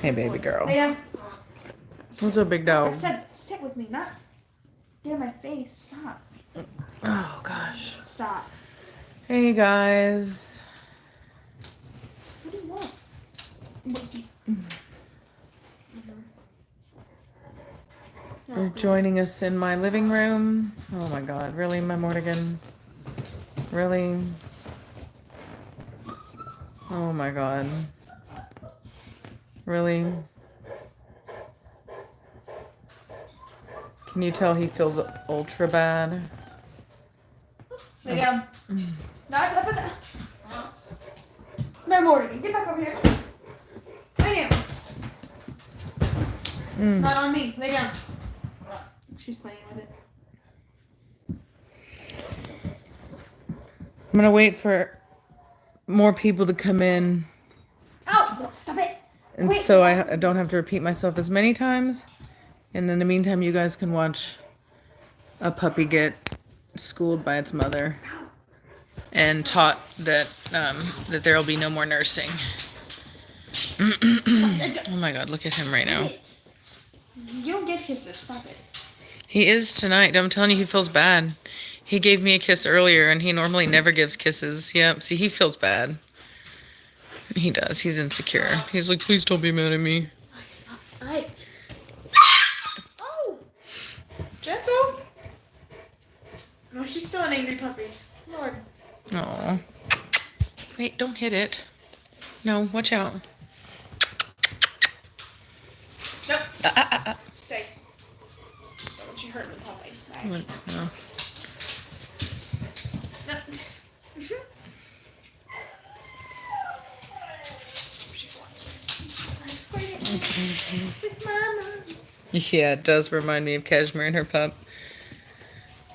Hey, baby girl. Lay down. What's up, big I dog? said sit with me, not get in my face. Stop. Oh, gosh. Stop. Hey, guys. What do you want? You're joining us in my living room. Oh, my God. Really, my Mortigan? Really? Oh, my God. Really? Can you tell he feels ultra bad? Lay down. Not up and down. No, Morgan, get back over here. Lay down. Not on me. Lay down. She's playing with it. I'm gonna wait for more people to come in. Oh, stop it. And Wait. so I don't have to repeat myself as many times. And in the meantime, you guys can watch a puppy get schooled by its mother and taught that that there will be no more nursing. Oh my God, look at him right now. You don't get kisses. Stop it. He is tonight. I'm telling you, he feels bad. He gave me a kiss earlier, and he normally never gives kisses. Yep, see, he feels bad. He does. He's insecure. He's like, please don't be mad at me. Oh! Gentle? No, she's still an angry puppy. Lord. Oh. Wait, don't hit it. No, watch out. Nope. Stay. Don't you hurt me, puppy. Nice. No. No. With Mama. Yeah, it does remind me of Cashmere and her pup.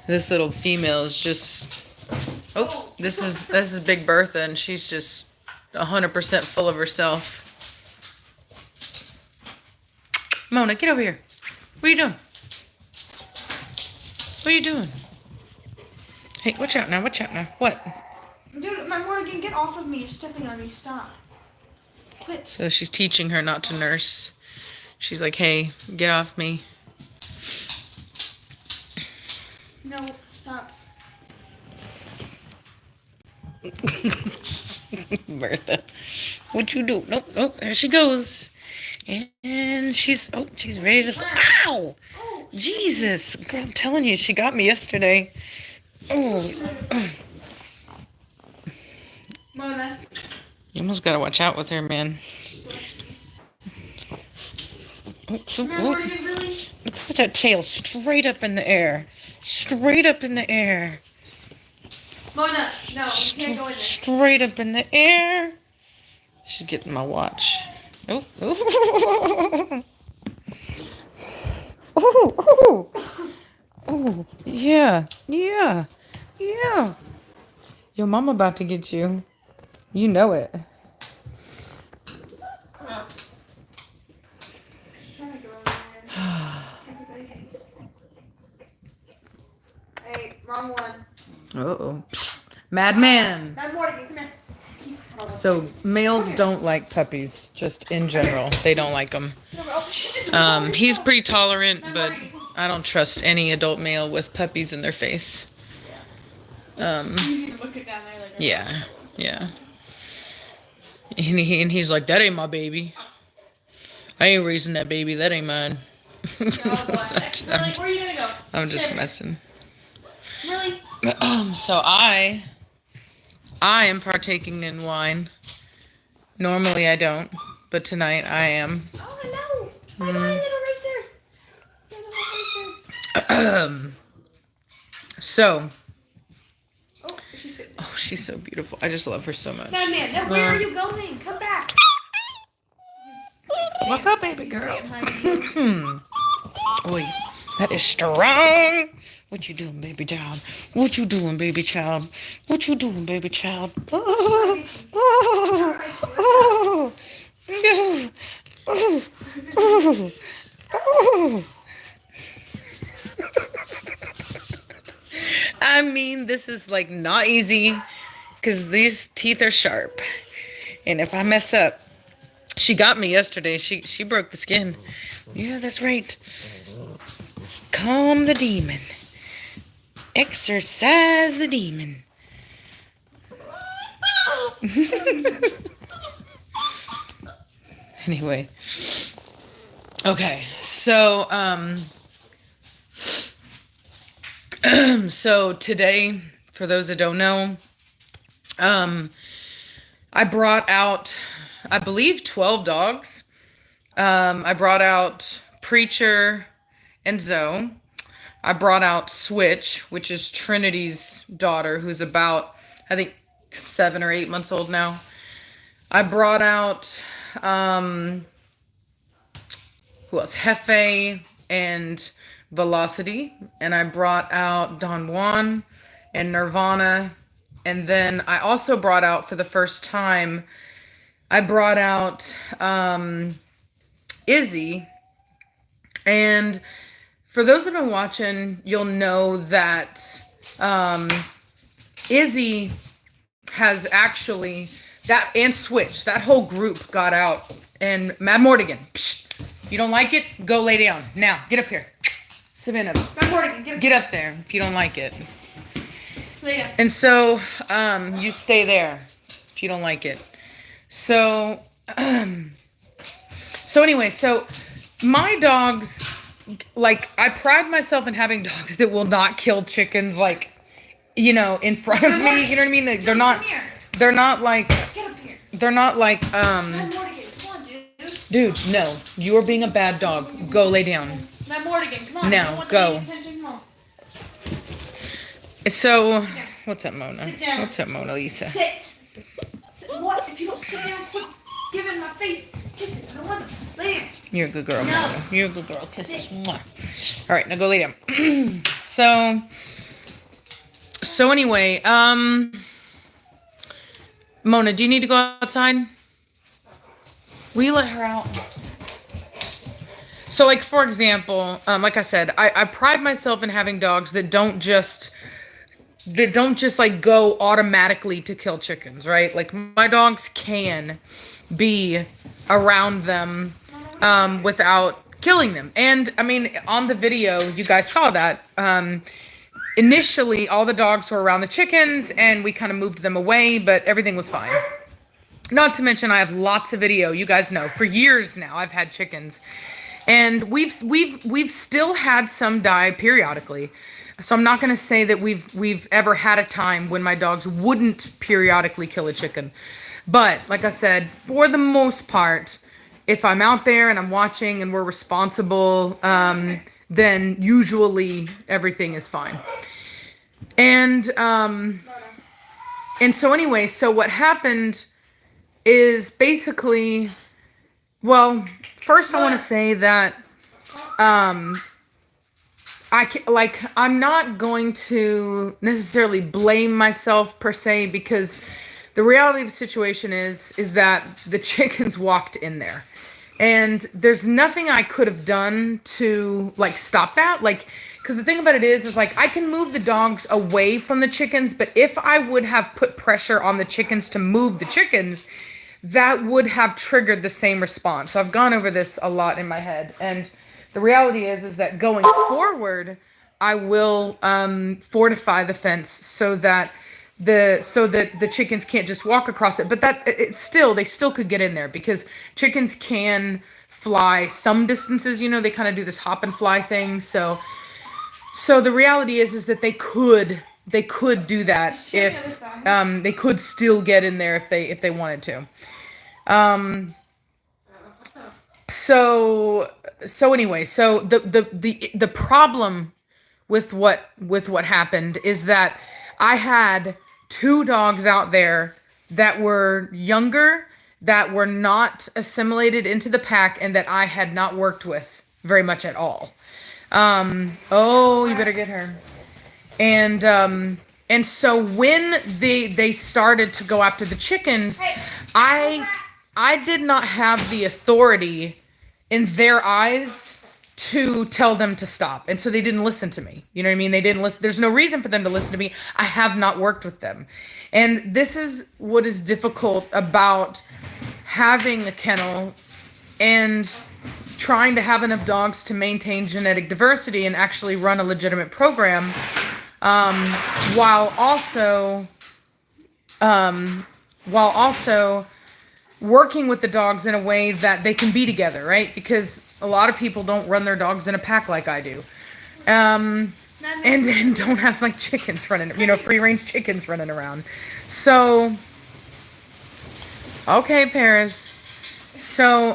This little female is just... Oh, this is Big Bertha, and she's just 100% full of herself. Mona, get over here. What are you doing? What are you doing? Hey, watch out now, watch out now. What? Dude, my Morgan, get off of me. You're stepping on me. Stop. Quit. So she's teaching her not to nurse. She's like, hey, get off me. No, stop. Bertha, what you do? Nope, nope, there she goes. And she's ready to, ow! Jesus, girl, I'm telling you, she got me yesterday. Oh. Mona. You almost gotta watch out with her, man. Morgan, really? Look at that tail, straight up in the air. Straight up in the air. Mona, no, you can't go in there. Straight up in the air. She's getting my watch. Oh, oh. Oh, oh. Oh, yeah, yeah, yeah. Your mama about to get you. You know it. Hey, wrong one. Uh-oh. Madman. Not Morgan, come here. So males don't like puppies, just in general. They don't like them. He's pretty tolerant, but I don't trust any adult male with puppies in their face. Yeah, yeah. And he's like, that ain't my baby. I ain't raising that baby. That ain't mine. Where are you gonna go? I'm just messing. Really? So I am partaking in wine. Normally I don't, but tonight I am. Oh, hello. Bye bye, little racer. So. Oh, she's sitting. Oh, she's so beautiful. I just love her so much. Man, now where are you going? Come back. What's up, baby girl? Oi, that is strong. What you doing, baby child? What you doing, baby child? What you doing, baby child? Oh, oh, oh, oh, oh, oh, oh. I mean, this is like not easy because these teeth are sharp. And if I mess up, She got me yesterday. She broke the skin. Yeah, that's right. Calm the demon. Exercise the demon. Anyway. Okay. So, so today, for those that don't know, I brought out, I believe, 12 dogs. I brought out Preacher and Zoe. I brought out Switch, which is Trinity's daughter, who's about, I think, 7 or 8 months old now. I brought out, who else? Hefe and Velocity. And I brought out Don Juan and Nirvana. And then I also brought out, for the first time, I brought out Izzy. And for those that have been watching, you'll know that Izzy has actually, that and Switch, that whole group got out. And Mad Mortigan, psh, you don't like it? Go lay down. Now, get up here. Savannah, Mad Mortigan, get up there if you don't like it. Lay down. And so, you stay there if you don't like it. So, so anyway, so my dogs, like, I pride myself in having dogs that will not kill chickens, like, you know, in front of me. You know what I mean? They're not like, Get up here. they're not like, Mad Mortigan, come on, dude. dude, no, you are being a bad dog. Go lay down. Mad Mortigan, come on. Now, You don't want go. the attention? Come on. So, what's up, Mona? Sit down. What's up, Mona Lisa? Sit. What? If you don't sit down, quit giving my face kisses. I don't want them. Lay down. You're a good girl, No. Mona. You're a good girl. Kisses. Sit. Mwah. All right, now go lay down. So anyway, Mona, do you need to go outside? Will you let her out? So, like, for example, like I said, I pride myself in having dogs that don't just like go automatically to kill chickens, right? Like, my dogs can be around them without killing them. And I mean, on the video, you guys saw that. Initially, all the dogs were around the chickens and we kind of moved them away, but everything was fine. Not to mention, I have lots of video. You guys know, for years now, I've had chickens. And we've still had some die periodically. So I'm not going to say that we've ever had a time when my dogs wouldn't periodically kill a chicken. But like I said, for the most part, if I'm out there and I'm watching and we're responsible, then usually everything is fine. And so anyway, so what happened is basically, well, first I want to say that I'm not going to necessarily blame myself per se, because the reality of the situation is that the chickens walked in there. And there's nothing I could have done to, like, stop that. Like, because the thing about it is like, I can move the dogs away from the chickens, but if I would have put pressure on the chickens to move the chickens, that would have triggered the same response. So I've gone over this a lot in my head. And the reality is that going forward, I will fortify the fence so that the chickens can't just walk across it. But they still could get in there, because chickens can fly some distances. You know, they kind of do this hop and fly thing. So the reality is that they could do that if they could still get in there if they wanted to. So anyway, so the problem with what happened is that I had 2 dogs out there that were younger, that were not assimilated into the pack, and that I had not worked with very much at all. Oh, you better get her. And so when they started to go after the chickens, I did not have the authority in their eyes to tell them to stop. And so they didn't listen to me. You know what I mean? They didn't listen. There's no reason for them to listen to me. I have not worked with them. And this is what is difficult about having a kennel and trying to have enough dogs to maintain genetic diversity and actually run a legitimate program, while also working with the dogs in a way that they can be together, right? Because a lot of people don't run their dogs in a pack like I do. And don't have like chickens running, free range chickens running around. So, okay, Paris. So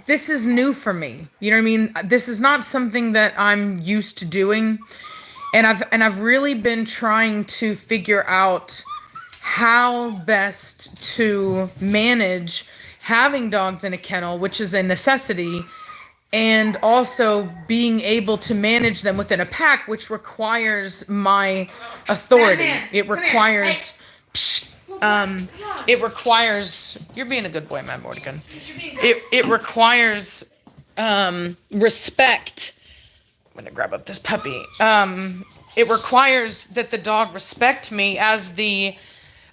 this is new for me. You know what I mean? This is not something that I'm used to doing. And I've really been trying to figure out how best to manage having dogs in a kennel, which is a necessity, and also being able to manage them within a pack, which requires my authority. It requires, you're being a good boy, Matt Mordigan. It requires, respect. I'm gonna grab up this puppy. It requires that the dog respect me as the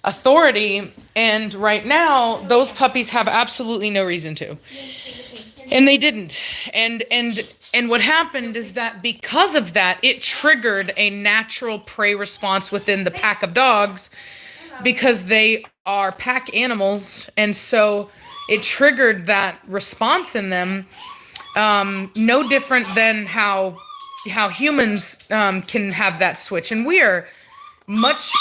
authority, and right now those puppies have absolutely no reason to, and they didn't. And what happened is that because of that, it triggered a natural prey response within the pack of dogs, because they are pack animals, and so it triggered that response in them. No different than how humans can have that switch, and we are much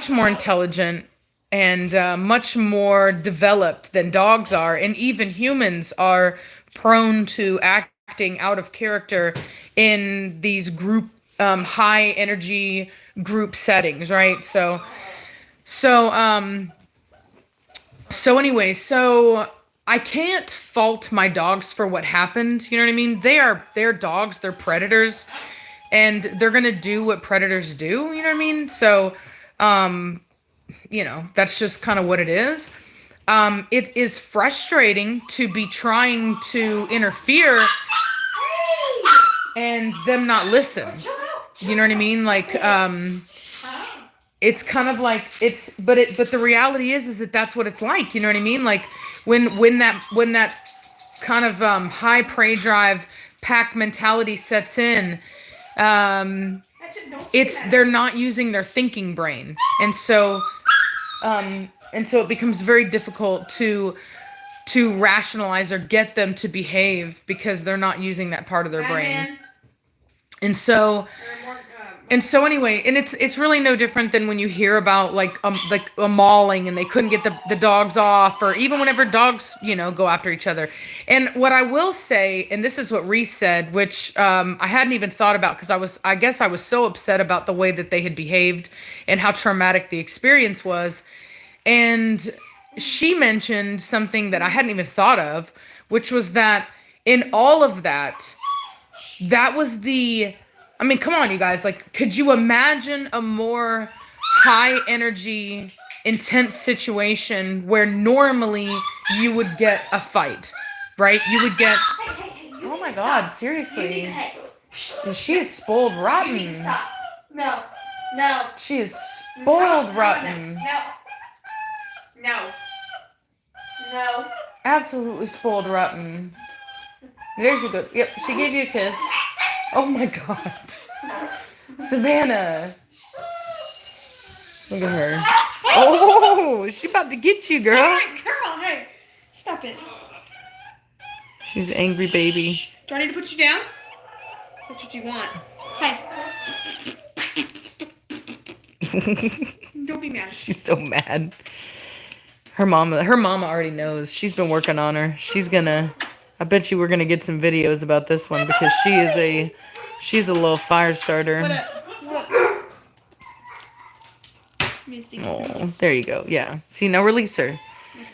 more intelligent and much more developed than dogs are, and even humans are prone to acting out of character in these group high energy group settings, right? So anyway, so I can't fault my dogs for what happened. You know what I mean? They're dogs, they're predators, and they're gonna do what predators do, you know what I mean? So, that's just kind of what it is. It is frustrating to be trying to interfere and them not listen. You know what I mean? Like, it's kind of like but the reality is that that's what it's like. You know what I mean? Like when that kind of high prey drive pack mentality sets in, they're not using their thinking brain, and so it becomes very difficult to rationalize or get them to behave because they're not using that part of their brain. And so anyway, and it's really no different than when you hear about like a mauling and they couldn't get the dogs off, or even whenever dogs, go after each other. And what I will say, and this is what Reese said, which I hadn't even thought about, because I guess I was so upset about the way that they had behaved and how traumatic the experience was. And she mentioned something that I hadn't even thought of, which was that in all of that, that was I mean, come on, you guys. Like, could you imagine a more high energy, intense situation where normally you would get a fight, right? You would get, oh my God, seriously. She is spoiled rotten. No. She is spoiled rotten. No. Absolutely spoiled rotten. There she goes. Yep, she gave you a kiss. Oh my God. Savannah. Look at her. Oh, she about to get you, girl. Girl, hey. Stop it. She's an angry baby. Do I need to put you down? That's what you want. Hey. Don't be mad. She's so mad. Her mama already knows. She's been working on her. I bet you we're gonna get some videos about this one, because she's a little fire starter. What up? Oh, there you go. Yeah. See, now release her.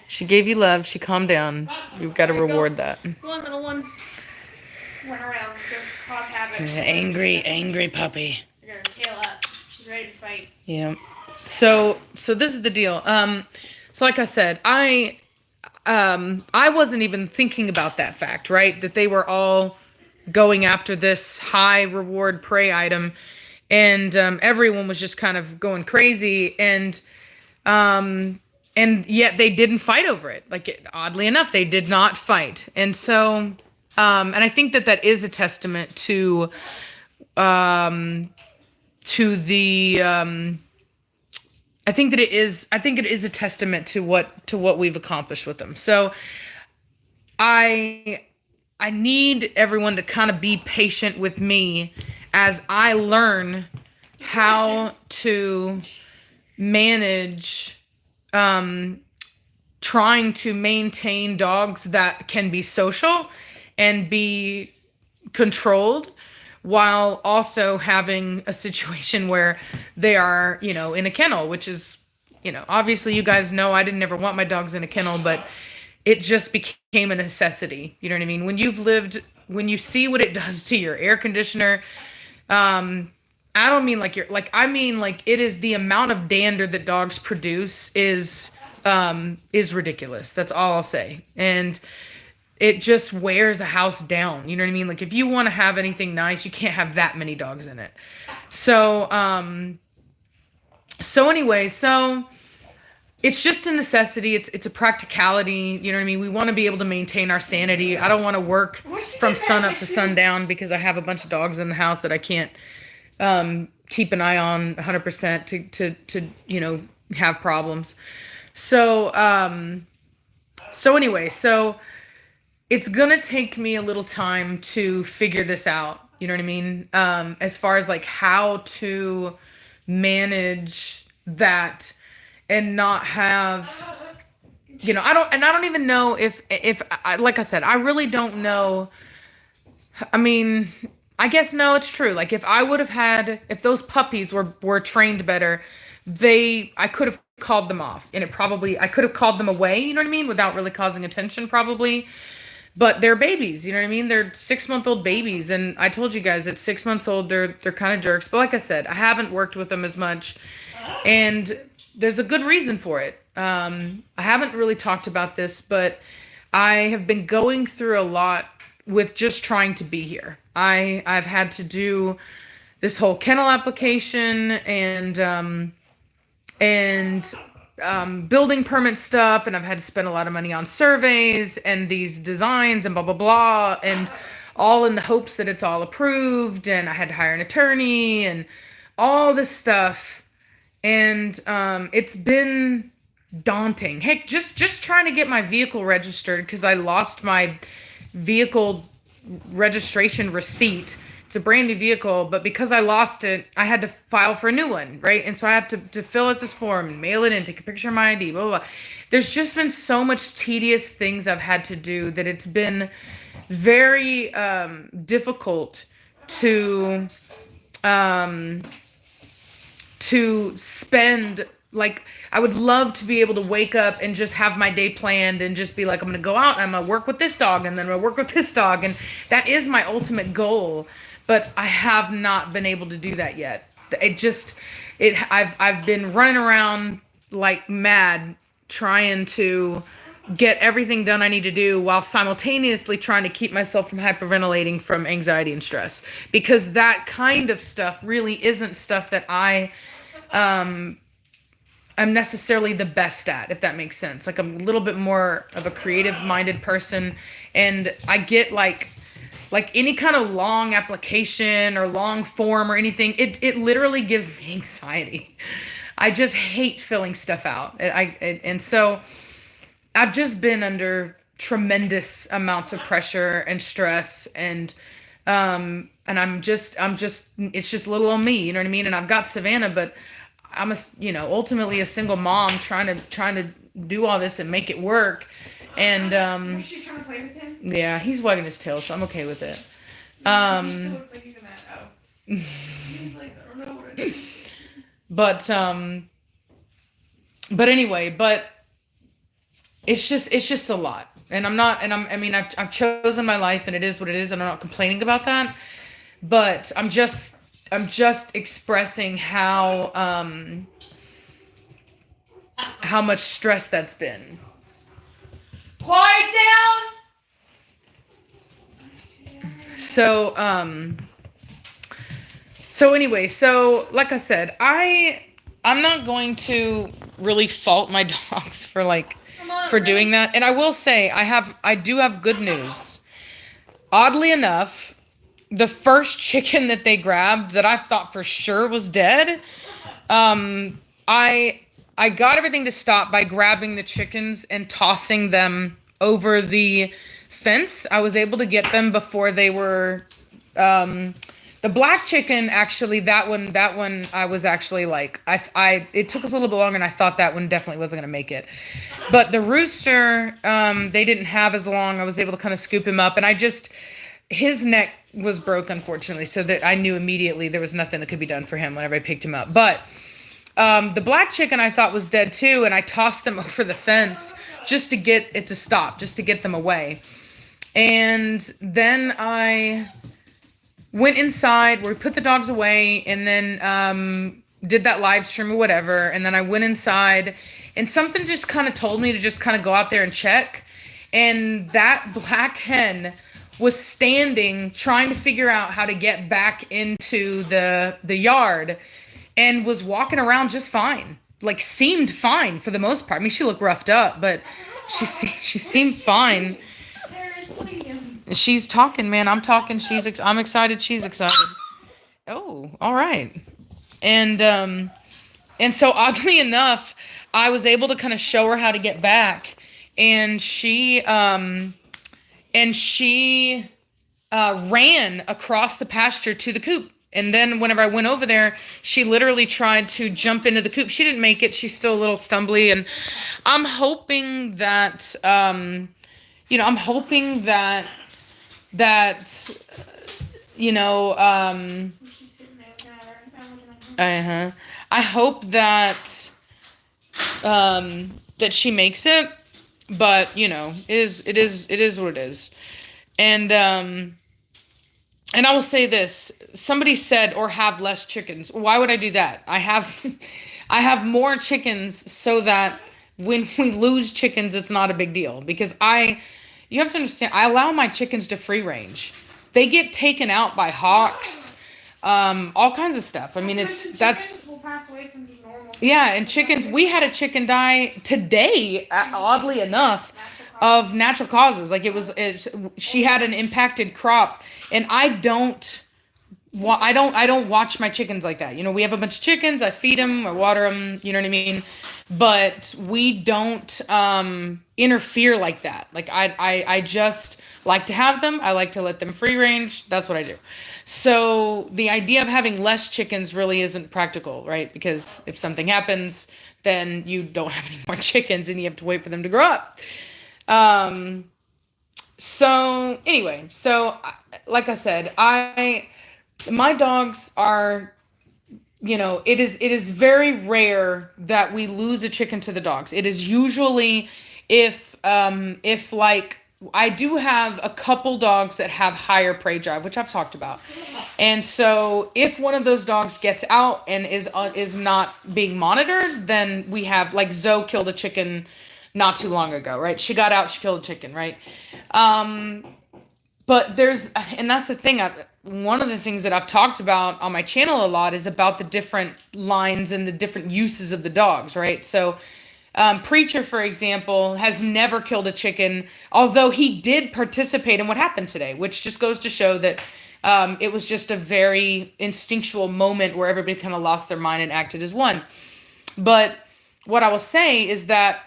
She gave you love. She calmed down. You've got to reward that. Go on, little one. Run around. Go cause havoc. Angry puppy. I got her tail up. She's ready to fight. Yeah. So this is the deal. So like I said, I wasn't even thinking about that fact, right? That they were all going after this high reward prey item, and everyone was just kind of going crazy. And and yet they didn't fight over it. Like, oddly enough, they did not fight. And so, and I think that that is a testament um, to the, I think it is a testament to what we've accomplished with them. So I, I need everyone to kind of be patient with me as I learn how to manage trying to maintain dogs that can be social and be controlled while also having a situation where they are, in a kennel, which is, obviously you guys know I didn't ever want my dogs in a kennel, but it just became a necessity. You know what I mean? When you see what it does to your air conditioner, I don't mean like I mean like it is the amount of dander that dogs produce is ridiculous. That's all I'll say. And it just wears a house down. You know what I mean? Like if you want to have anything nice, you can't have that many dogs in it. So, so it's just a necessity. It's a practicality. You know what I mean? We want to be able to maintain our sanity. I don't want to work from sun up to sundown because I have a bunch of dogs in the house that I can't keep an eye on 100% to have problems. So so it's gonna take me a little time to figure this out. You know what I mean? As far as like how to manage that and not have, I don't even know if like I said, I really don't know. I mean, I guess no, it's true. Like if those puppies were trained better, I could have called them off, and I could have called them away, you know what I mean, without really causing attention probably. But they're babies, you know what I mean? They're 6-month-old babies, and I told you guys at 6 months old they're kind of jerks. But like I said, I haven't worked with them as much, and there's a good reason for it. I haven't really talked about this, but I have been going through a lot with just trying to be here. I've had to do this whole kennel application and building permit stuff, and I've had to spend a lot of money on surveys and these designs and blah blah blah, and all in the hopes that it's all approved. And I had to hire an attorney and all this stuff, and it's been daunting. Heck, just trying to get my vehicle registered because I lost my vehicle registration receipt. It's a brand new vehicle, but because I lost it, I had to file for a new one, right? And so I have to fill out this form and mail it in, take a picture of my ID, blah, blah, blah. There's just been so much tedious things I've had to do that it's been very difficult to spend. Like, I would love to be able to wake up and just have my day planned and just be like, I'm going to go out and I'm going to work with this dog and then I'm going to work with this dog. And that is my ultimate goal. But I have not been able to do that yet. I've been running around like mad trying to get everything done I need to do while simultaneously trying to keep myself from hyperventilating from anxiety and stress. Because that kind of stuff really isn't stuff that I'm necessarily the best at, if that makes sense. Like, I'm a little bit more of a creative minded person, and I get like any kind of long application or long form or anything, it literally gives me anxiety. I just hate filling stuff out. And so I've just been under tremendous amounts of pressure and stress, and I'm just it's just little on me, you know what I mean? And I've got Savannah, but I'm ultimately a single mom trying to do all this and make it work. And Was she trying to play with him? yeah, he's wagging his tail, so I'm okay with it. He still looks like he's in that. Oh. He's like, I don't know what to do. But anyway, but it's just a lot. And I've chosen my life and it is what it is, and I'm not complaining about that. But I'm just expressing how much stress that's been. Quiet down. So anyway, so like I said, I'm not going to really fault my dogs for for doing that. And I will say I do have good news. Oddly enough, the first chicken that they grabbed that I thought for sure was dead, I I got everything to stop by grabbing the chickens and tossing them over the fence. I was able to get them before they were the black chicken. Actually, that one I was actually like I it took us a little bit longer and I thought that one definitely wasn't going to make it. But the rooster, they didn't have as long. I was able to kind of scoop him up, and his neck was broke, unfortunately, so that I knew immediately there was nothing that could be done for him whenever I picked him up. But the black chicken I thought was dead too, and I tossed them over the fence just to get it to stop, just to get them away. And then I went inside where we put the dogs away, and then did that live stream or whatever. And then I went inside, and something just kind of told me to just kind of go out there and check. And that black hen was standing trying to figure out how to get back into the yard, and was walking around just fine. Like, seemed fine for the most part. I mean, she looked roughed up, but she seemed fine. She's talking, man. I'm talking. I'm excited. She's excited. Oh, all right. And so oddly enough, I was able to kind of show her how to get back, and she ran across the pasture to the coop. And then whenever I went over there, she literally tried to jump into the coop. She didn't make it. She's still a little stumbly, and I'm hoping that I'm hoping that I hope that that she makes it, but it is what it is. And I will say this: somebody said, "Or have less chickens." Why would I do that? I have more chickens so that when we lose chickens, it's not a big deal. Because you have to understand, I allow my chickens to free range. They get taken out by hawks, all kinds of stuff. I mean, that's will pass away from just normal. Yeah, and chickens. We had a chicken die today, oddly enough, of natural causes. Like she had an impacted crop, and I don't watch my chickens like that. We have a bunch of chickens. I feed them, I water them. You know what I mean? But we don't interfere like that. Like I just like to have them. I like to let them free range. That's what I do. So the idea of having less chickens really isn't practical, right? Because if something happens, then you don't have any more chickens, and you have to wait for them to grow up. So anyway, like I said, my dogs are, it is very rare that we lose a chicken to the dogs. It is usually if like, I do have a couple dogs that have higher prey drive, which I've talked about. And so if one of those dogs gets out and is not being monitored, then we have, like, Zoe killed a chicken not too long ago, right? She got out, she killed a chicken, right? But and that's the thing, one of the things that I've talked about on my channel a lot is about the different lines and the different uses of the dogs, right? So Preacher, for example, has never killed a chicken, although he did participate in what happened today, which just goes to show that it was just a very instinctual moment where everybody kind of lost their mind and acted as one. But what I will say is that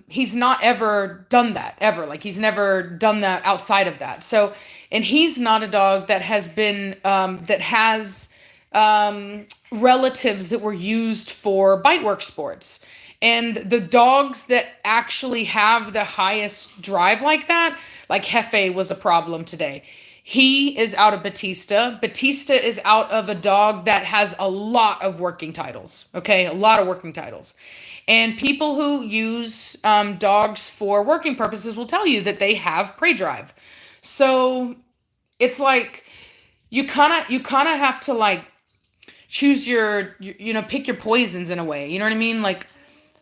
he's not ever done that, ever. Like, he's never done that outside of that. So, and he's not a dog that has been, that has relatives that were used for bite work sports. And the dogs that actually have the highest drive like that, like Hefe was a problem today. He is out of Batista. Batista is out of a dog that has a lot of working titles. Okay, a lot of working titles. And people who use dogs for working purposes will tell you that they have prey drive. So it's like you kind of have to, like, choose pick your poisons in a way. You know what I mean? Like,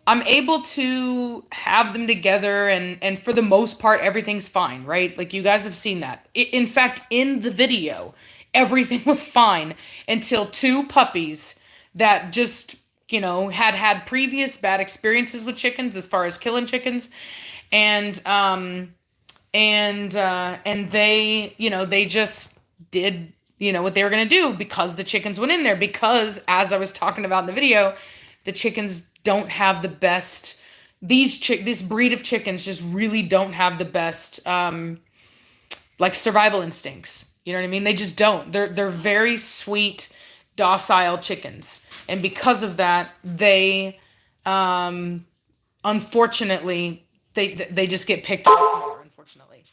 I'm able to have them together, and for the most part, everything's fine, right? Like, you guys have seen that. In fact, in the video, everything was fine until two puppies that just had previous bad experiences with chickens as far as killing chickens. And they, they just did, what they were going to do because the chickens went in there. Because, as I was talking about in the video, the chickens don't have the best, this breed of chickens just really don't have the best, like, survival instincts. You know what I mean? They just don't. They're very sweet, docile chickens. And because of that, they, unfortunately, they just get picked off more, unfortunately.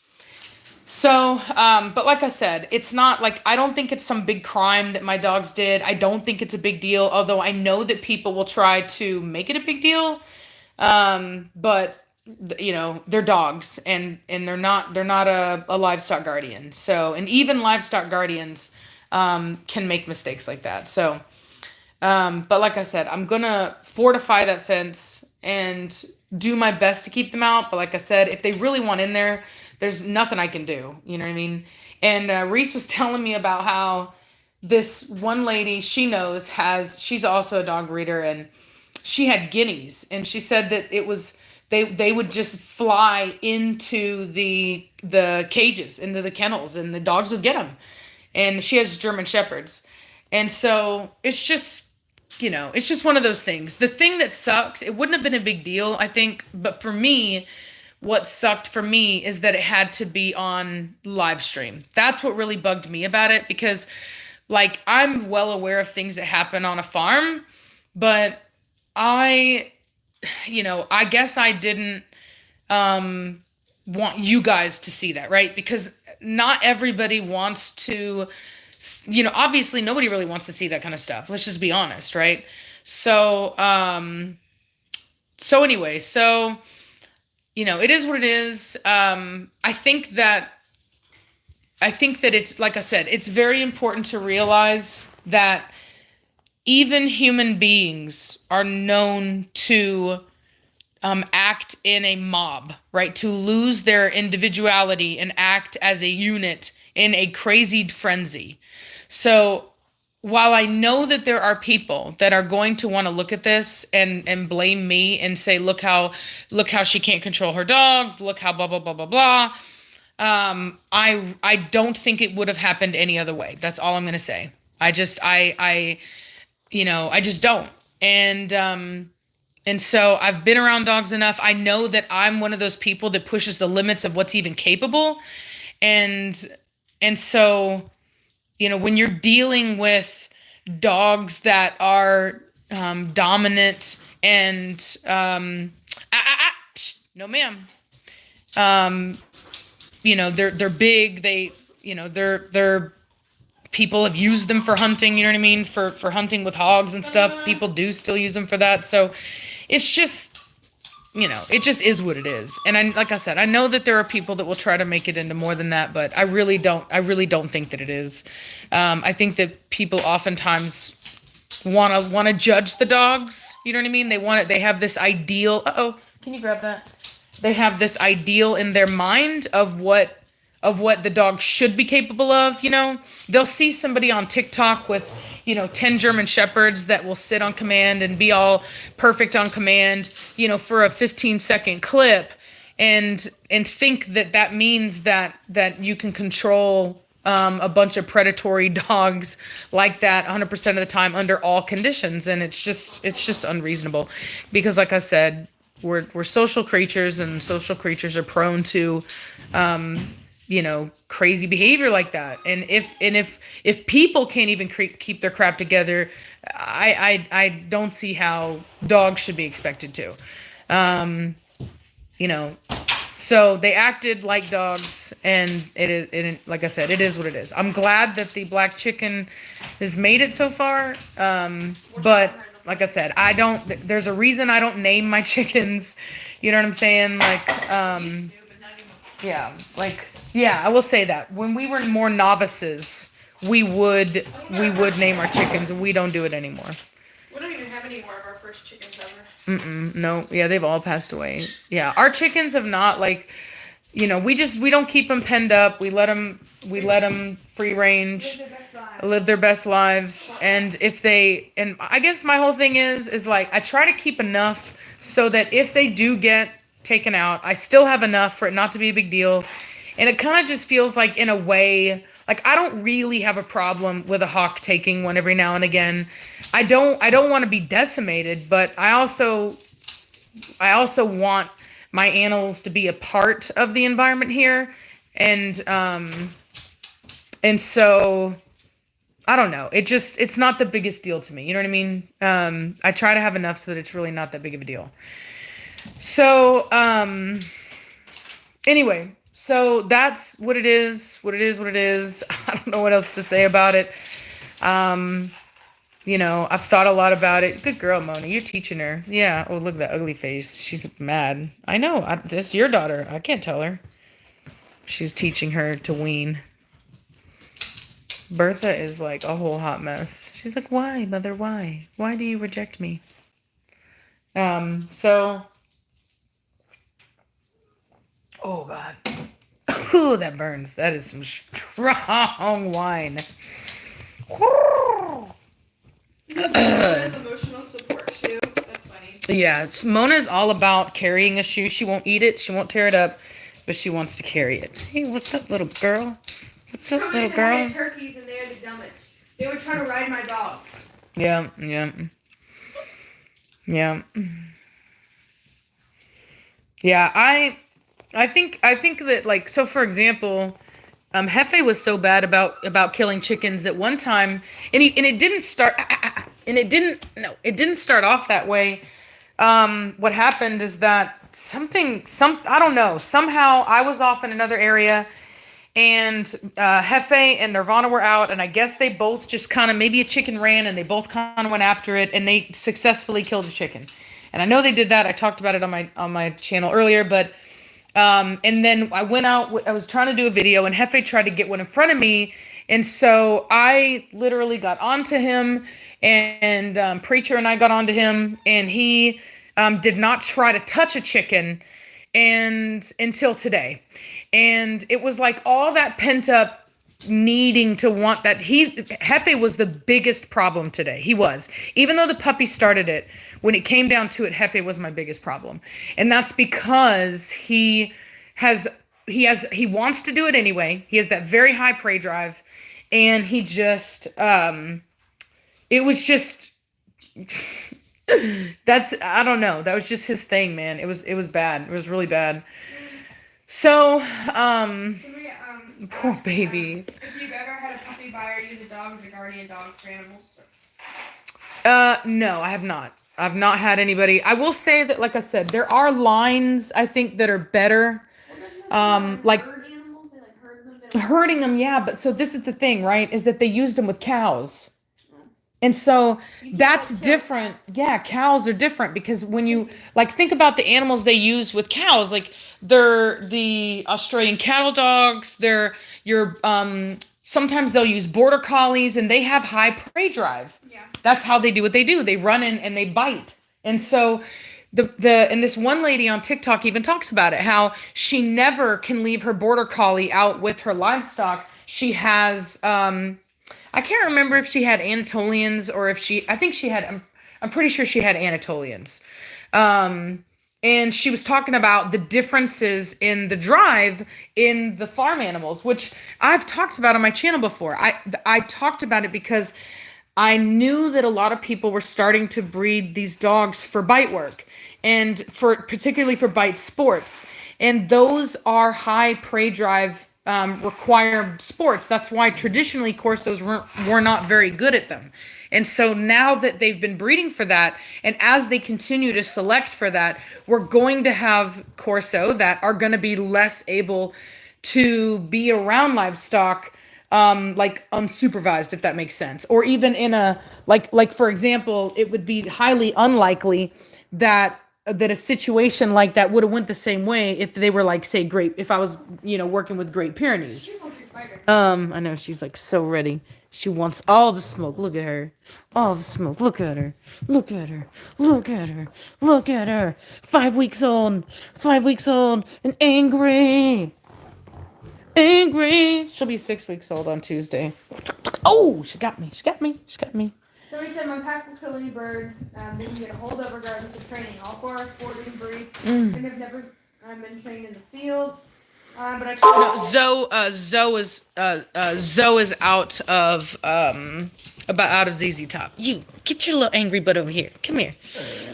So, but like I said, it's not like, I don't think it's some big crime that my dogs did. I don't think it's a big deal, although I know that people will try to make it a big deal. But they're dogs, and they're not a livestock guardian. So, and even livestock guardians, can make mistakes like that. So, but like I said, I'm gonna fortify that fence and do my best to keep them out. But like I said, if they really want in there, there's nothing I can do. You know what I mean? And Reese was telling me about how this one lady she knows she's also a dog breeder, and she had guineas, and she said that it was they would just fly into the cages, into the kennels, and the dogs would get them. And she has German shepherds, and so it's just one of those things. The thing that sucks, it wouldn't have been a big deal, I think, but for me, what sucked for me is that it had to be on live stream. That's what really bugged me about it, because, like, I'm well aware of things that happen on a farm, but I guess I didn't want you guys to see that, right? Because not everybody wants to, obviously nobody really wants to see that kind of stuff. Let's just be honest, right? So, anyway, it is what it is. I think that it's, like I said, it's very important to realize that even human beings are known to act in a mob, right? To lose their individuality and act as a unit in a crazy frenzy. So while I know that there are people that are going to want to look at this and blame me and say, look how she can't control her dogs, look how blah blah blah blah blah. I don't think it would have happened any other way. That's all I'm gonna say. I just don't. And so I've been around dogs enough. I know that I'm one of those people that pushes the limits of what's even capable. And so, when you're dealing with dogs that are dominant and no ma'am. They're big. They're people have used them for hunting, you know what I mean? For hunting with hogs and stuff. People do still use them for that. So it's just, it just is what it is. And like I said, I know that there are people that will try to make it into more than that, but I really don't think that it is. I think that people oftentimes want to judge the dogs. You know what I mean? They have this ideal. Can you grab that? They have this ideal in their mind of what the dog should be capable of. They'll see somebody on TikTok with 10 German shepherds that will sit on command and be all perfect on command, for a 15-second clip, and think that means that you can control a bunch of predatory dogs like that 100% of the time under all conditions. And it's just unreasonable, because, like I said, we're social creatures, and social creatures are prone to crazy behavior like that. And if people can't even keep their crap together, I don't see how dogs should be expected to. So they acted like dogs, and it like I said, it is what it is. I'm glad that the black chicken has made it so far. But like I said, there's a reason I don't name my chickens. You know what I'm saying? Yeah, I will say that when we were more novices, we would name our chickens, and we don't do it anymore. We don't even have any more of our first chickens ever. No. Yeah, they've all passed away. Yeah, our chickens have not, we don't keep them penned up. We let them free range, live their best lives. And I guess my whole thing is like, I try to keep enough so that if they do get taken out, I still have enough for it not to be a big deal. And it kind of just feels like, in a way, like, I don't really have a problem with a hawk taking one every now and again. I don't want to be decimated, but I also want my animals to be a part of the environment here. And so I don't know. It's not the biggest deal to me. You know what I mean? I try to have enough so that it's really not that big of a deal. So, anyway, so that's what it is. What it is. I don't know what else to say about it. I've thought a lot about it. Good girl, Mona. You're teaching her. Yeah. Oh, look at that ugly face. She's mad. I know. That's your daughter. I can't tell her. She's teaching her to wean. Bertha is like a whole hot mess. She's like, why, mother? Why? Why do you reject me? So, oh God. Ooh, that burns. That is some strong wine. Mona's emotional support shoe. That's funny. Yeah, Mona's all about carrying a shoe. She won't eat it. She won't tear it up, but she wants to carry it. Hey, what's up, little girl? What's up, little girl? I had turkeys and they're the dumbest. They would try to ride my dogs. Yeah. Yeah, I think that, like, so for example, Hefe was so bad about killing chickens that one time, and it didn't start off that way. What happened is that I don't know, somehow I was off in another area, and Hefe and Nirvana were out, and I guess they both just kind of, maybe a chicken ran, and they both kind of went after it, and they successfully killed a chicken. And I know they did that. I talked about it on my channel earlier, but and then I went out. I was trying to do a video, and Hefe tried to get one in front of me, and so I literally got onto him, and Preacher and I got onto him, and he did not try to touch a chicken, and until today. And it was like all that pent up needing to want that. Hefe was the biggest problem today. He was. Even though the puppy started it, when it came down to it, Hefe was my biggest problem. And that's because he wants to do it anyway. He has that very high prey drive, and he just it was just I don't know. That was just his thing, man. It was bad. It was really bad. So, poor baby. If you've ever had a puppy buy or use a dog as a guardian dog for animals. No, I have not. I've not had anybody. I will say that, like I said, there are lines, I think, that are better. Like herd animals, they like herd them. hurting them, yeah. But so this is the thing, right? Is that they used them with cows. And so that's different. Yeah, cows are different because when you like think about the animals they use with cows, like they're the Australian cattle dogs, sometimes they'll use border collies, and they have high prey drive. Yeah. That's how they do what they do. They run in and they bite. And so and this one lady on TikTok even talks about it, how she never can leave her border collie out with her livestock. She has I can't remember if she had Anatolians or I think she had, I'm pretty sure she had Anatolians. And she was talking about the differences in the drive in the farm animals, which I've talked about on my channel before. I talked about it because I knew that a lot of people were starting to breed these dogs for bite work and particularly for bite sports. And those are high prey drive required sports. That's why traditionally Corsos were not very good at them. And so now that they've been breeding for that, and as they continue to select for that, we're going to have Corso that are going to be less able to be around livestock, like unsupervised, if that makes sense. Or even in a, like for example, it would be highly unlikely that a situation like that would have went the same way if they were like, say, if I was, working with Great Pyrenees. I know she's like so ready. She wants all the smoke. Look at her. All the smoke. Look at her. Look at her. Look at her. Look at her. 5 weeks old. 5 weeks old and angry. Angry. She'll be 6 weeks old on Tuesday. Oh, she got me. She got me. She got me. Somebody said my pack will kill any bird. They can get a hold of regardless of training. All 4 are sporting breeds. And have never been trained in the field. But I Zoe is out of out of ZZ Top. You get your little angry butt over here. Come here.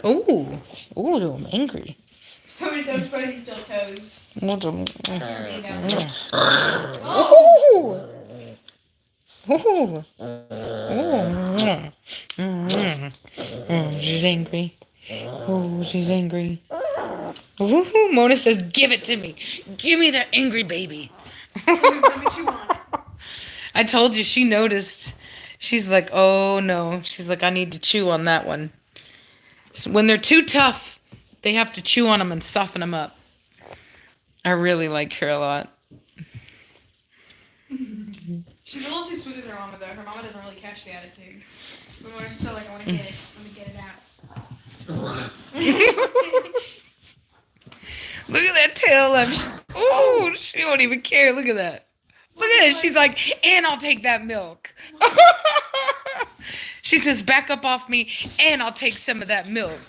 Ooh, I'm angry. Somebody does put his still toes. Ooh. She's angry. Oh, she's angry. Ooh, Mona says, "Give it to me. Give me that angry baby." I told you, she noticed. She's like, "Oh no." She's like, "I need to chew on that one." So when they're too tough, they have to chew on them and soften them up. I really like her a lot. She's a little too sweet with her mama, though. Her mama doesn't really catch the attitude. But when we're still like, I want to get it. Let me get it out. Look at that tail left. Ooh, she don't even care. Look at that. Look at it. She's like, and I'll take that milk. She says, back up off me, and I'll take some of that milk.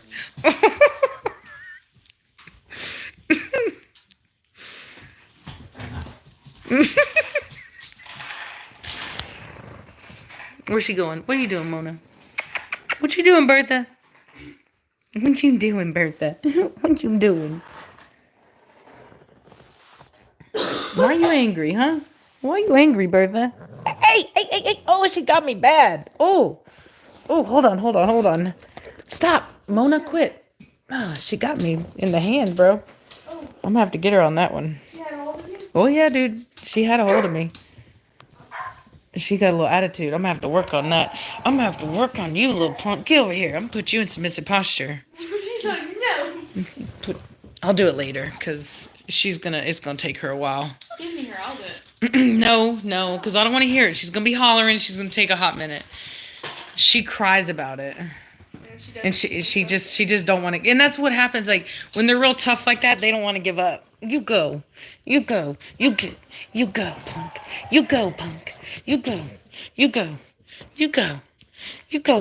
Where's she going? What are you doing, Mona? What you doing, Bertha? What you doing, Bertha? What you doing? Why are you angry, huh? Why are you angry, Bertha? Hey. Oh, she got me bad. Oh, hold on. Stop. Mona, quit. Oh, she got me in the hand, bro. I'm gonna have to get her on that one. She had a hold of you? Oh, yeah, dude. She had a hold of me. She got a little attitude. I'm gonna have to work on that. I'm gonna have to work on you, little punk. Get over here. I'm gonna put you in submissive posture. She's like, no. I'll do it later, because it's gonna take her a while. Give me her, I'll do it. No, because I don't want to hear it. She's gonna be hollering. She's gonna take a hot minute. She cries about it. And she just don't want to. And that's what happens. Like when they're real tough like that, they don't want to give up. You go, punk. You go, punk. You go.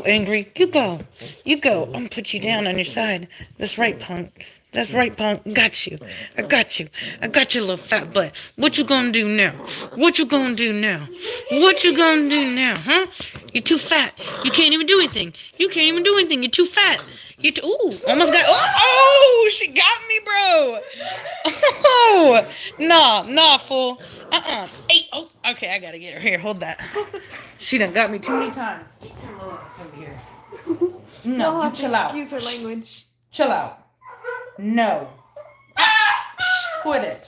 Angry. You go. I'm gonna put you down on your side. That's right, punk. Got you. I got your little fat butt. What you gonna do now? Huh? You're too fat. You can't even do anything. You're too fat. Almost got. Oh, she got me, bro. Oh, nah, fool. Hey, okay, I gotta get her. Here, hold that. She done got me too many times. Get your little ass over here. No, you chill out. Excuse her language. Chill out. No. Quit it.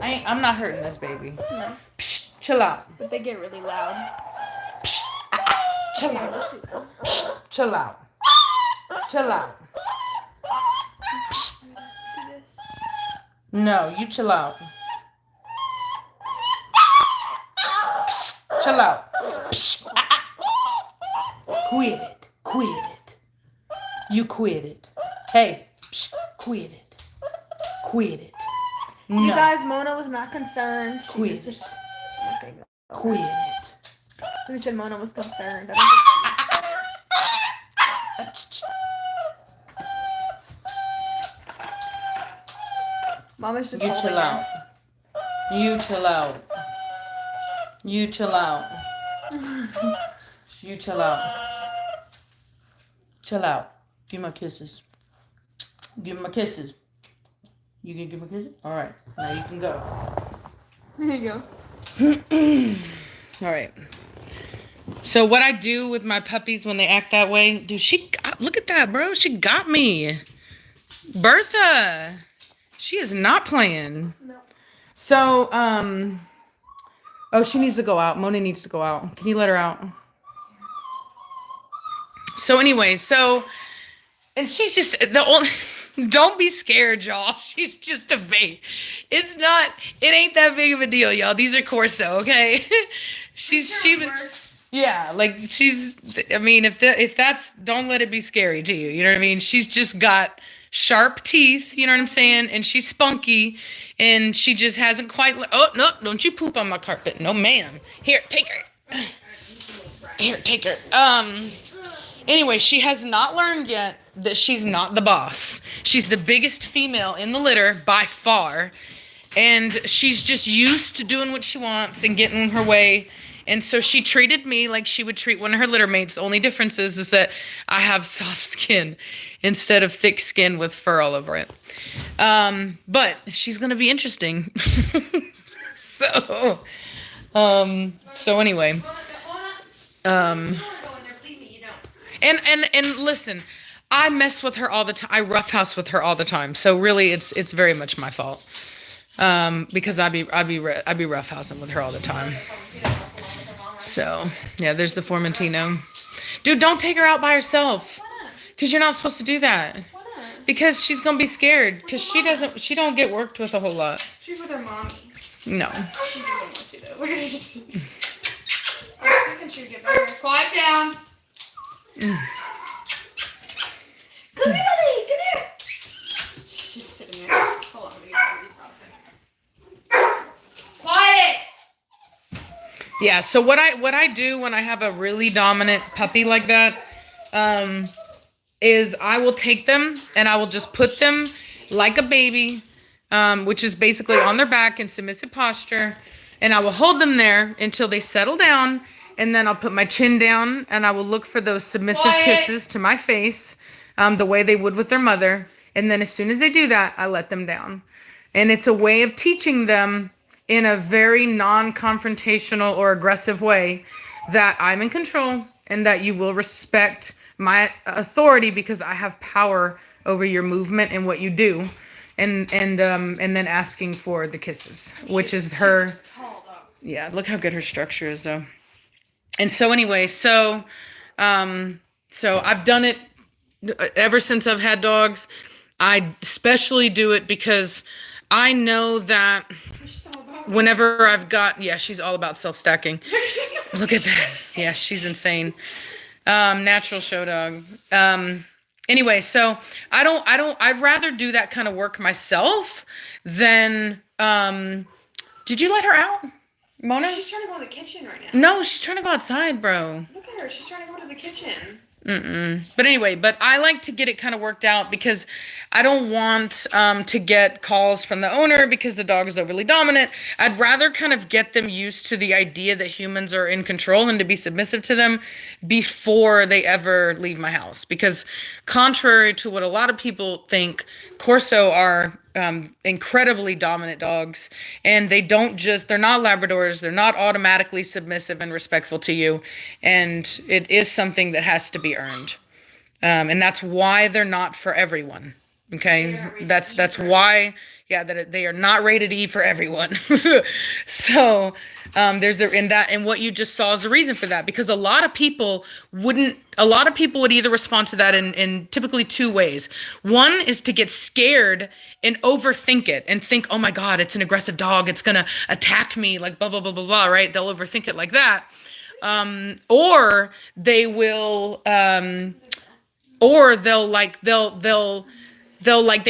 I'm not hurting this baby. No. Chill out. But they get really loud. Chill out. Chill out. No, you chill out. Chill out. Quit it. You quit it. Hey, quit it. No. You guys, Mona was not concerned. Quit it. Quit it. Somebody said Mona was concerned. Mama's just You chill out. You chill out. You chill out. Chill out. Give my kisses. You gonna give my kisses? Alright. Now you can go. There you go. Alright. So what I do with my puppies when they act that way, dude, look at that, bro. She got me. Bertha. She is not playing. No. So, she needs to go out. Mona needs to go out. Can you let her out? So anyway, and she's just the only Don't be scared, y'all. She's just a baby. It ain't that big of a deal, y'all. These are Corso, okay? Yeah, like I mean, if that's, don't let it be scary to you. You know what I mean? She's just got sharp teeth, you know what I'm saying? And she's spunky, and she just hasn't quite, oh, no, don't you poop on my carpet. No, ma'am. Here, take her. Here, take her. Anyway, she has not learned yet that she's not the boss. She's the biggest female in the litter by far. And she's just used to doing what she wants and getting in her way. And so she treated me like she would treat one of her litter mates. The only difference is that I have soft skin instead of thick skin with fur all over it. But she's going to be interesting. So anyway. And listen, I mess with her all the time. I roughhouse with her all the time. So really, it's very much my fault. Because I'd be roughhousing with her all the time. So yeah, there's the Formentino. Dude, don't take her out by herself. Because you're not supposed to do that. Because she's gonna be scared. Because she don't get worked with a whole lot. She's with her mommy. No. She doesn't want to though. We're gonna just. I was thinking she would get better. Quiet down. Come here, Lily. Come here. She's just sitting there. Hold on, let me get these dogs in. Quiet. Yeah. So what I do when I have a really dominant puppy like that, is I will take them and I will just put them like a baby, which is basically on their back in submissive posture, and I will hold them there until they settle down. And then I'll put my chin down and I will look for those submissive kisses to my face, the way they would with their mother. And then as soon as they do that, I let them down. And it's a way of teaching them in a very non-confrontational or aggressive way that I'm in control and that you will respect my authority because I have power over your movement and what you do. And then asking for the kisses, which is her. Yeah, look how good her structure is though. And so anyway, so I've done it ever since I've had dogs. I especially do it because I know that whenever I've got, yeah, she's all about self-stacking. Look at that. Yeah, she's insane. Natural show dog. Anyway, so I'd rather do that kind of work myself than, did you let her out? Mona? She's trying to go in the kitchen right now. No, she's trying to go outside, bro. Look at her. She's trying to go to the kitchen. But anyway, I like to get it kind of worked out because I don't want to get calls from the owner because the dog is overly dominant. I'd rather kind of get them used to the idea that humans are in control and to be submissive to them before they ever leave my house. Because contrary to what a lot of people think, Corso are incredibly dominant dogs, and they're not Labradors. They're not automatically submissive and respectful to you, and it is something that has to be earned, and that's why they're not for everyone. Okay, that's why. Yeah, that they are not rated E for everyone. So and what you just saw is a reason for that, because a lot of people would either respond to that in typically two ways. One is to get scared and overthink it and think, oh my God, it's an aggressive dog. It's going to attack me, like blah, blah, blah, blah, blah, right? They'll overthink it like that. Or they will, or they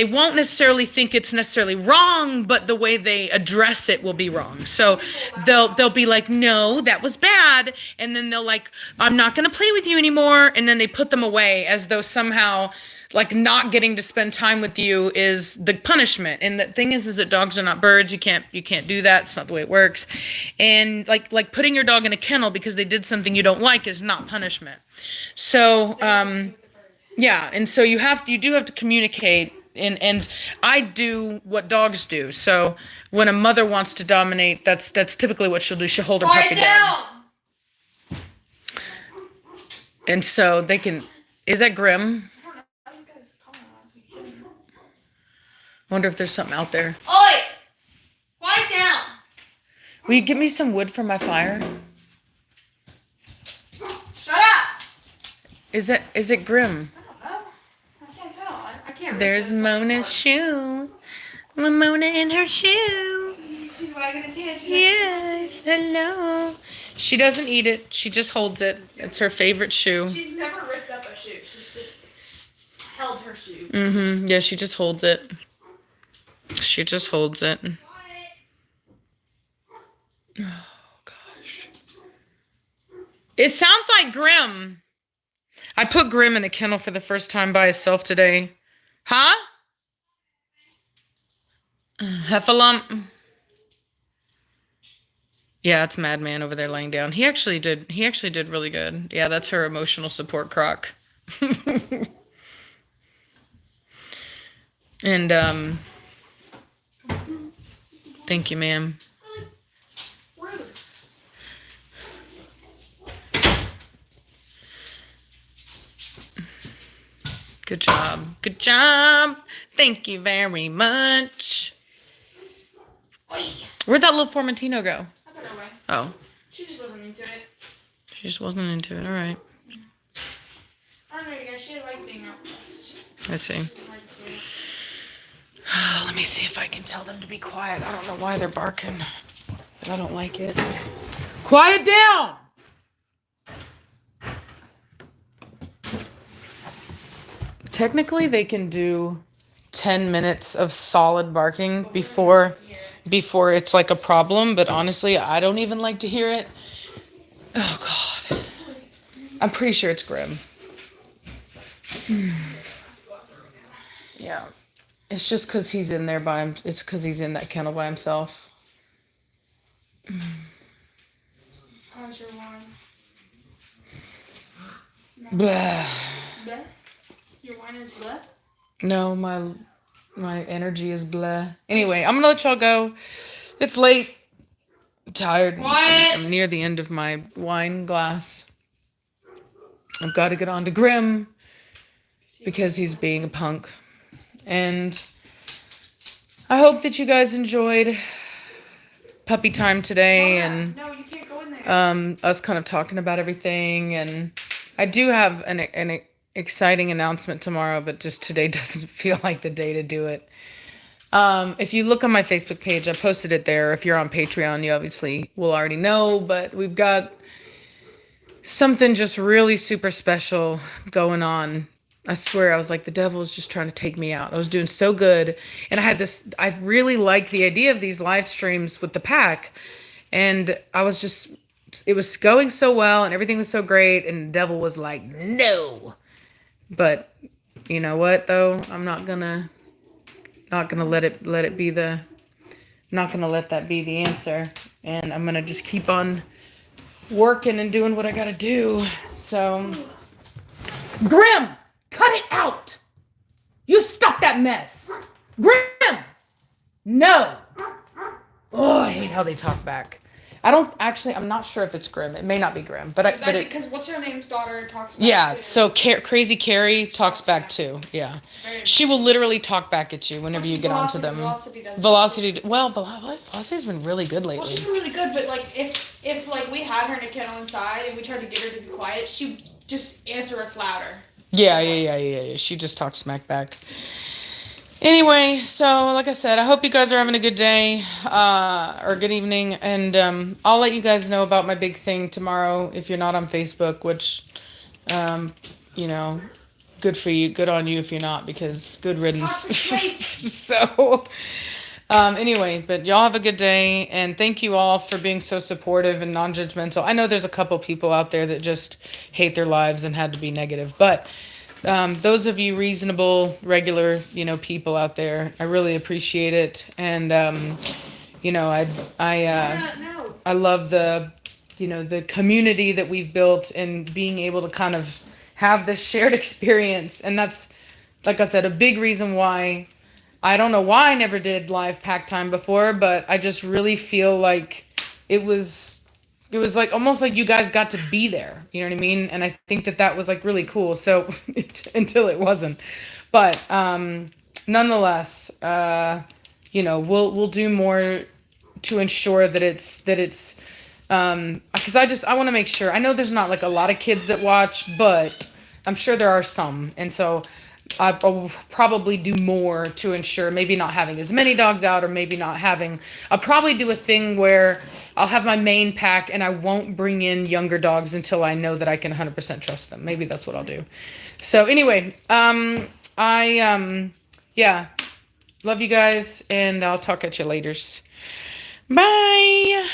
won't necessarily think it's necessarily wrong, but the way they address it will be wrong. So they'll be like, no, that was bad. And then they'll like, I'm not going to play with you anymore. And then they put them away as though somehow like not getting to spend time with you is the punishment. And the thing is that dogs are not birds. You can't do that. It's not the way it works. And like putting your dog in a kennel because they did something you don't like is not punishment. So, yeah, and so you do have to communicate, and I do what dogs do. So when a mother wants to dominate, that's typically what she'll do. She'll hold her puppy down. And so they can. Is that Grim? Wonder if there's something out there. Oi! Quiet down. Will you give me some wood for my fire? Shut up. Is it Grim? I can't tell. I can't There's Mona's shoe. Mona in her shoe. She's wagging her tail. Yes, hello. She doesn't eat it. She just holds it. It's her favorite shoe. She's never ripped up a shoe. She's just held her shoe. Mm-hmm. Yeah, she just holds it. She just holds it. Oh, gosh. It sounds like Grim. I put Grim in a kennel for the first time by himself today. Huh? Heffalump. Yeah, it's Madman over there laying down. He actually did really good. Yeah, that's her emotional support croc. And thank you, ma'am. Good job. Good job. Thank you very much. Where'd that little Formentino go? I put her away. Oh. She just wasn't into it. She just wasn't into it. All right. I don't know, you guys. She didn't like being out west. I see. She didn't like to. Let me see if I can tell them to be quiet. I don't know why they're barking, but I don't like it. Quiet down! Technically, they can do 10 minutes of solid barking before it's like a problem, but honestly, I don't even like to hear it. Oh, God. I'm pretty sure it's Grim. Yeah. It's just because he's in there by him. It's because he's in that kennel by himself. How's your wine? Blah. Bleh? Your wine is bleh? No, my energy is blah. Anyway, I'm gonna let y'all go. It's late. I'm tired. I'm near the end of my wine glass. I've got to get on to Grim because he's being a punk. And I hope that you guys enjoyed puppy time today and No, you can't go in there. us kind of talking about everything. And I do have an exciting announcement tomorrow, but just today doesn't feel like the day to do it. If you look on my Facebook page, I posted it there. If you're on Patreon, you obviously will already know, but we've got something just really super special going on. I swear, I was like, the devil is just trying to take me out. I was doing so good. And I really like the idea of these live streams with the pack. And it was going so well and everything was so great. And the devil was like, no. But you know what, though? I'm not gonna let that be the answer. And I'm gonna just keep on working and doing what I gotta do. So, Grim, cut it out. You stop that mess. Grim, no. Oh, I hate how they talk back. I'm not sure if it's Grim. It may not be Grim, Because what's her name's daughter talks back. Yeah, too. so Crazy Carrie talks back too. Yeah. She will literally talk back at you whenever you get onto them. Velocity's been really good lately. Well, she's been really good, but like if like we had her in a kennel inside and we tried to get her to be quiet, she'd just answer us louder. Yeah. She just talks smack back. Anyway, so like I said, I hope you guys are having a good day or good evening, and I'll let you guys know about my big thing tomorrow if you're not on Facebook, which, good for you, good on you if you're not, because good riddance. So, anyway, but y'all have a good day, and thank you all for being so supportive and non-judgmental. I know there's a couple people out there that just hate their lives and had to be negative, but those of you reasonable, regular, people out there, I really appreciate it. And, I love the community that we've built and being able to kind of have this shared experience. And that's, like I said, a big reason why I don't know why I never did live pack time before, but I just really feel like it was like almost like you guys got to be there, you know what I mean? And I think that was like really cool. So until it wasn't, but nonetheless, we'll do more to ensure that it's because I want to make sure. I know there's not like a lot of kids that watch, but I'm sure there are some, and so I'll probably do more to ensure maybe not having as many dogs out, or maybe not having. I'll probably do a thing where I'll have my main pack and I won't bring in younger dogs until I know that I can 100% trust them. Maybe that's what I'll do. So anyway, yeah, love you guys, and I'll talk at you later. Bye.